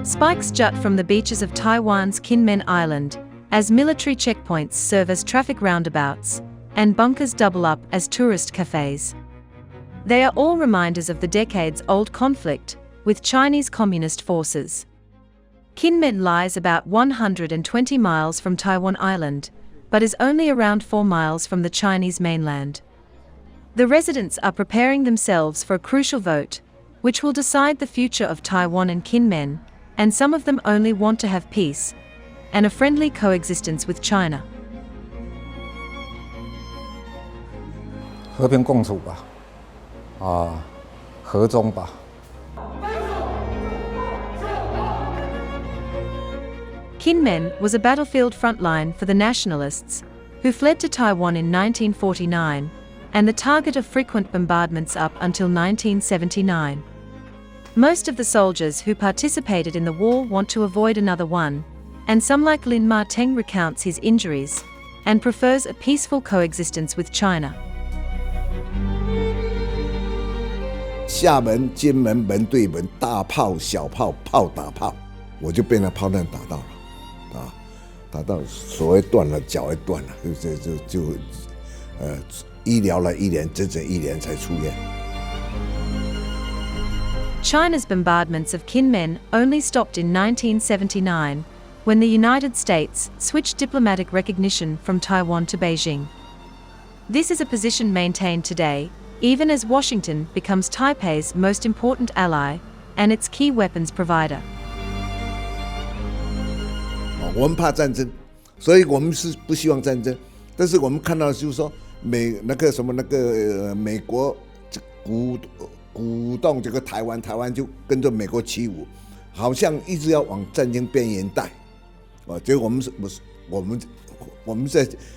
Spikes jut from the beaches of Taiwan's Kinmen Island, as military checkpoints serve as traffic roundabouts, and bunkers double up as tourist cafes. They are all reminders of the decades-old conflict with Chinese Communist forces. Kinmen lies about 120 miles from Taiwan Island, but is only around 4 miles from the Chinese mainland. The residents are preparing themselves for a crucial vote, which will decide the future of Taiwan and Kinmen, and some of them only want to have peace and a friendly coexistence with China. 和平共处吧，和中吧。Kinmen was a battlefield frontline for the nationalists, who fled to Taiwan in 1949, and the target of frequent bombardments up until 1979. Most of the soldiers who participated in the war want to avoid another one, and some like Lin Ma-teng recounts his injuries, and prefers a peaceful coexistence with China. 厦门、金门门对门，大炮、小炮，炮打炮，我就被那炮弹打到了，打到手也断了，脚也断了，医疗了1年，整整1年才出院。China's bombardments of Kinmen only stopped in 1979, when the United States switched diplomatic recognition from Taiwan to Beijing. This is a position maintained today, even as Washington becomes Taipei's most important ally and its key weapons provider. 我们怕战争，所以我们是不希望战争。但是我们看到就是说，美国鼓动这个台湾，台湾就跟着美国起舞，好像一直要往战争边缘带。结果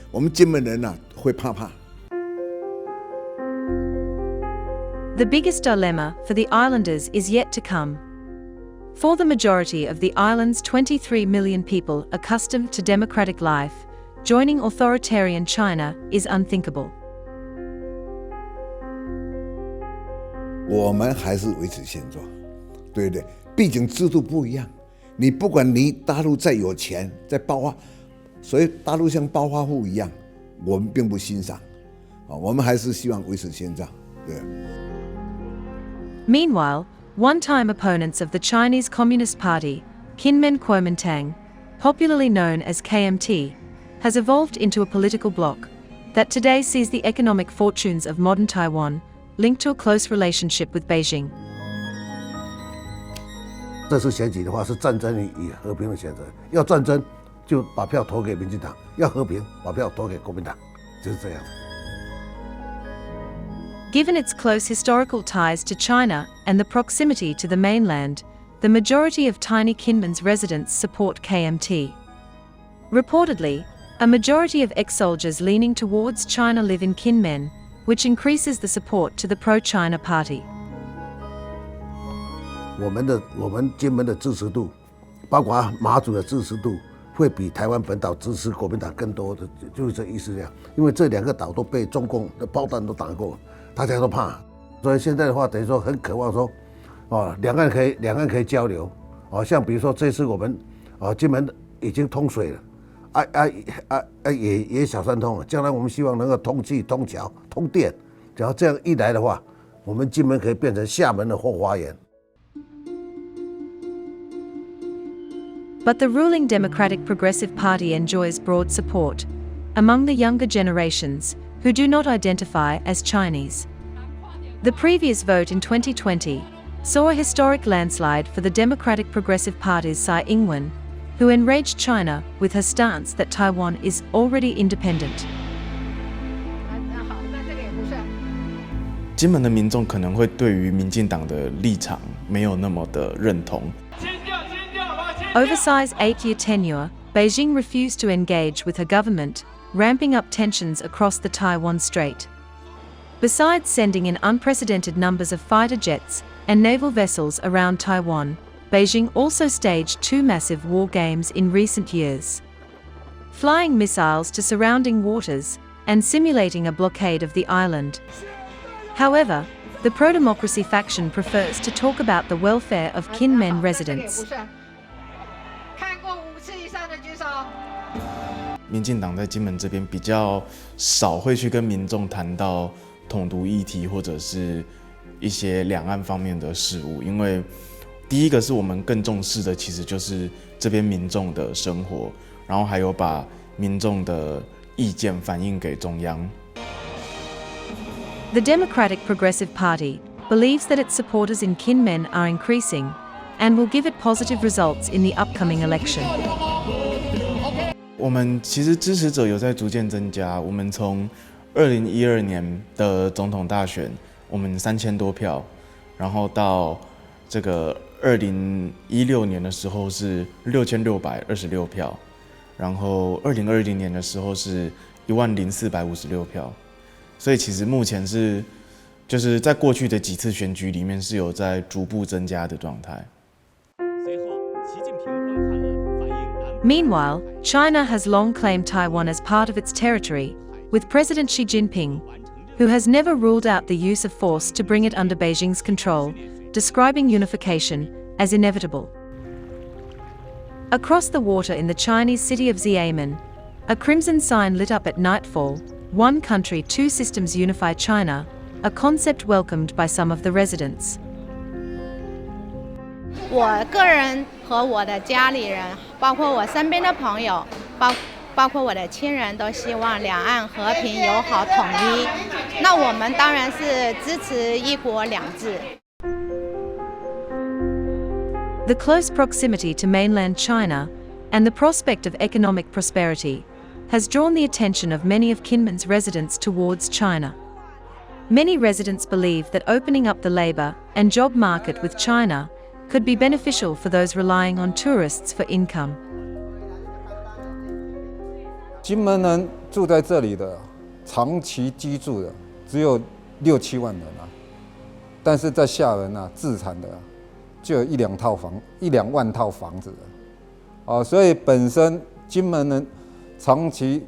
我们金门人会怕。 The biggest dilemma for the islanders is yet to come. For the majority of the island's 23 million people accustomed to democratic life, joining authoritarian China is unthinkable. 我们还是维持现状，对不对？毕竟制度不一样，你不管你大陆再有钱，再暴发，所以大陆像暴发户一样，我们并不欣赏，我们还是希望维持现状，对。 Meanwhile, one-time opponents of the Chinese Communist Party, Kinmen Kuomintang, popularly known as KMT, has evolved into a political bloc that today sees the economic fortunes of modern Taiwan linked to a close relationship with Beijing. 这次选举的话是战争与和平的选择，要战争就把票投给民进党，要和平把票投给国民党，就是这样。 Given its close historical ties to China and the proximity to the mainland, the majority of tiny Kinmen's residents support KMT. Reportedly, a majority of ex-soldiers leaning towards China live in Kinmen, which increases the support to the pro-China party. 我们金门的支持度，包括马祖的支持度，会比台湾本岛支持国民党更多的，就是这意思这样。因为这2个岛都被中共的炮弹都打过。 大家都怕，所以现在的话，等于说很渴望说，两岸可以交流，像比如说这次我们，金门已经通水了，也小三通了，将来我们希望能够通气、通桥、通电，只要这样一来的话，我们金门可以变成厦门的后花园。 But the ruling Democratic Progressive Party enjoys broad support among the younger generations, who do not identify as Chinese. The previous vote in 2020 saw a historic landslide for the Democratic Progressive Party's Tsai Ing-wen, who enraged China with her stance that Taiwan is already independent. 金门的民众可能会对于民进党的立场没有那么的认同。 Oversized 8-year tenure, Beijing refused to engage with her government, ramping up tensions across the Taiwan Strait. Besides sending in unprecedented numbers of fighter jets and naval vessels around Taiwan, Beijing also staged 2 massive war games in recent years. Flying missiles to surrounding waters and simulating a blockade of the island. However, the pro-democracy faction prefers to talk about the welfare of Kinmen residents. 上的举手。民进党在金门这边比较少会去跟民众谈到统独议题或者是一些两岸方面的事务，因为第一个是我们更重视的其实就是这边民众的生活，然后还有把民众的意见反映给中央。The Democratic Progressive Party believes that its supporters in Kinmen are increasing and will give it positive results in the upcoming election. 我们其实支持者有在逐渐增加，我们从2012年的总统大选，我们3000多票，然后到这个2016年的时候是6626票，然后2020年的时候是10456票，所以其实目前就是在过去的几次选举里面是有在逐步增加的状态。Meanwhile, China has long claimed Taiwan as part of its territory, with President Xi Jinping, who has never ruled out the use of force to bring it under Beijing's control, describing unification as inevitable. Across the water in the Chinese city of Xiamen, a crimson sign lit up at nightfall, "One country, two systems unify China," a concept welcomed by some of the residents. 我个人和我的家里人，包括我身边的朋友，包括我的亲人，都希望两岸和平友好统一。那我们当然是支持一国两制。The close proximity to mainland China and the prospect of economic prosperity has drawn the attention of many of Kinmen's residents towards China. Many residents believe that opening up the labor and job market with China could be beneficial for those relying on tourists for income. 金门人住在这里的，长期居住的只有6-7万人啊，但是在厦门啊，自产的就有1-2万套房子的，所以本身金门人长期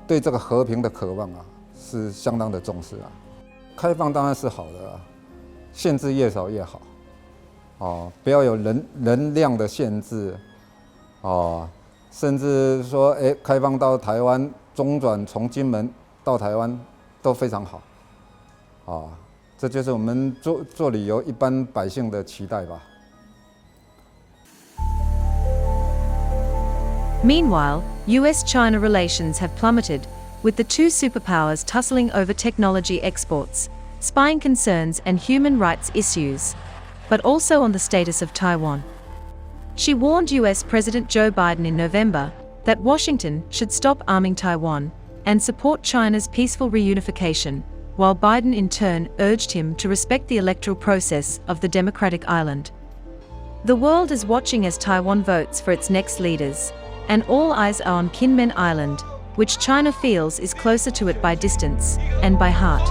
对这个和平的渴望啊，是相当的重视啊。开放当然是好的啊，限制越少越好。不要有人量的限制，甚至说，开放到台湾，中转从金门到台湾都非常好，这就是我们做旅游一般百姓的期待吧。Meanwhile, US-China relations have plummeted, with the two superpowers tussling over technology exports, spying concerns and human rights issues, but also on the status of Taiwan. She warned US President Joe Biden in November that Washington should stop arming Taiwan and support China's peaceful reunification, while Biden in turn urged him to respect the electoral process of the democratic island. The world is watching as Taiwan votes for its next leaders, and all eyes are on Kinmen Island, which China feels is closer to it by distance and by heart.